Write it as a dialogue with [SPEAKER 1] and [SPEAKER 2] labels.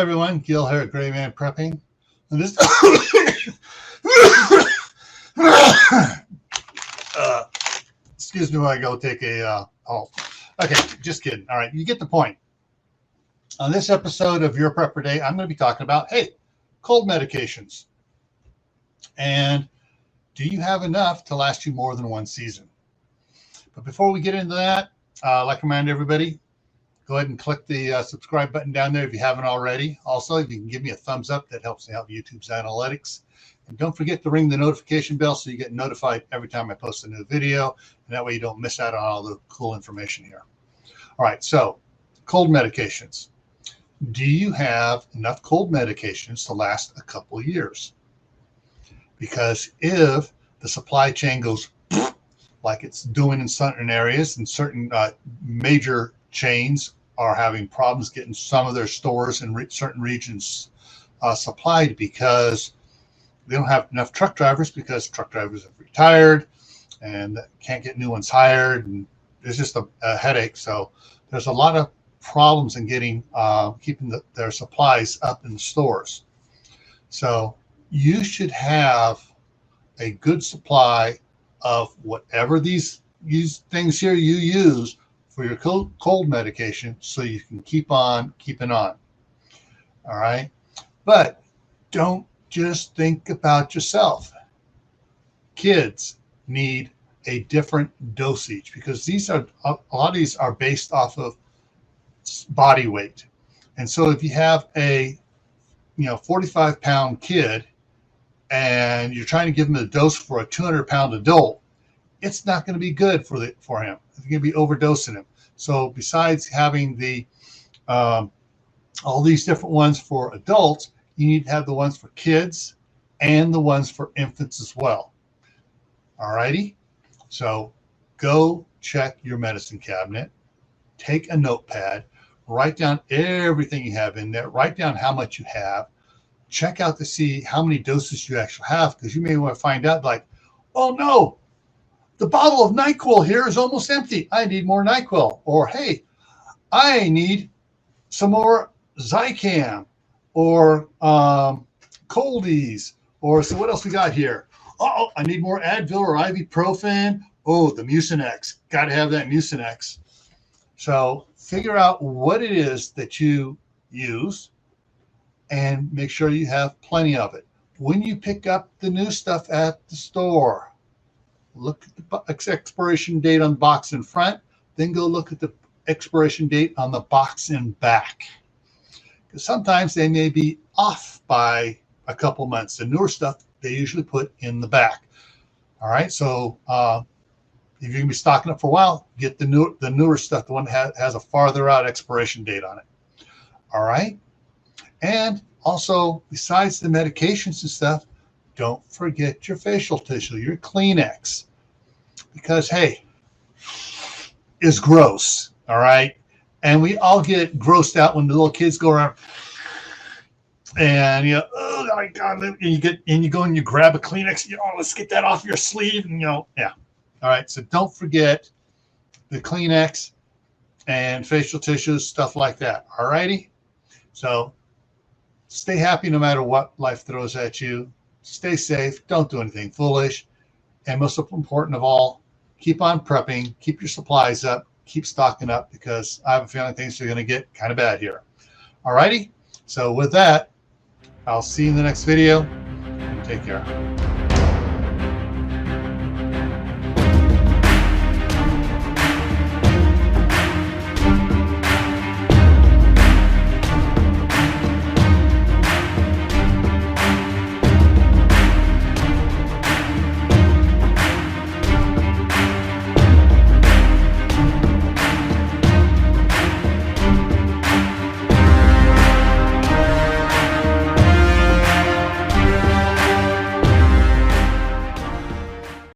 [SPEAKER 1] Everyone, Gil here at GrayManPrepping. And this excuse me while I go take a okay, just kidding. All right, you get the point. On this episode of Your Prepper Day, I'm going to be talking about, hey, cold medications. And do you have enough to last you more than one season? But before we get into that, I'd like to remind everybody, go ahead and click the subscribe button down there if you haven't already. Also, if you can give me a thumbs up, that helps me out with YouTube's analytics. And don't forget to ring the notification bell so you get notified every time I post a new video. And that way you don't miss out on all the cool information here. All right, so cold medications. Do you have enough cold medications to last a couple of years? Because if the supply chain goes like it's doing in certain areas, and certain major chains are having problems getting some of their stores in certain regions supplied because they don't have enough truck drivers, because truck drivers have retired and can't get new ones hired, and it's just a headache. So there's a lot of problems in getting keeping their supplies up in the stores. So you should have a good supply of whatever these things here you use for your cold medication, so you can keep on keeping on. All right, but don't just think about yourself. Kids need a different dosage, because these are a lot of these are based off of body weight. And so if you have a 45-pound kid and you're trying to give him a dose for a 200-pound adult, it's not going to be good for him. It's going to be overdosing him. So besides having the all these different ones for adults, you need to have the ones for kids and the ones for infants as well. All righty. So go check your medicine cabinet, take a notepad, write down everything you have in there, write down how much you have, check out to see how many doses you actually have, because you may want to find out, like, oh no, the bottle of NyQuil here is almost empty. I need more NyQuil. Or, hey, I need some more Zicam or Coldies. Or, so what else we got here? Oh, I need more Advil or ibuprofen. Oh, the Mucinex. Got to have that Mucinex. So figure out what it is that you use and make sure you have plenty of it. When you pick up the new stuff at the store, look at the expiration date on the box in front, then go look at the expiration date on the box in back. Because sometimes they may be off by a couple months. The newer stuff they usually put in the back. All right, so if you're going to be stocking up for a while, get the newer stuff, the one that has a farther out expiration date on it. All right, and also, besides the medications and stuff, don't forget your facial tissue, your Kleenex, because, hey, it's gross, all right? And we all get grossed out when the little kids go around and, oh my God, and you go and you grab a Kleenex, let's get that off your sleeve, and, yeah. All right, so don't forget the Kleenex and facial tissues, stuff like that, all righty? So stay happy no matter what life throws at you. Stay safe. Don't do anything foolish. And most important of all, keep on prepping. Keep your supplies up. Keep stocking up, because I have a feeling things are going to get kind of bad here. All righty? So with that, I'll see you in the next video. Take care.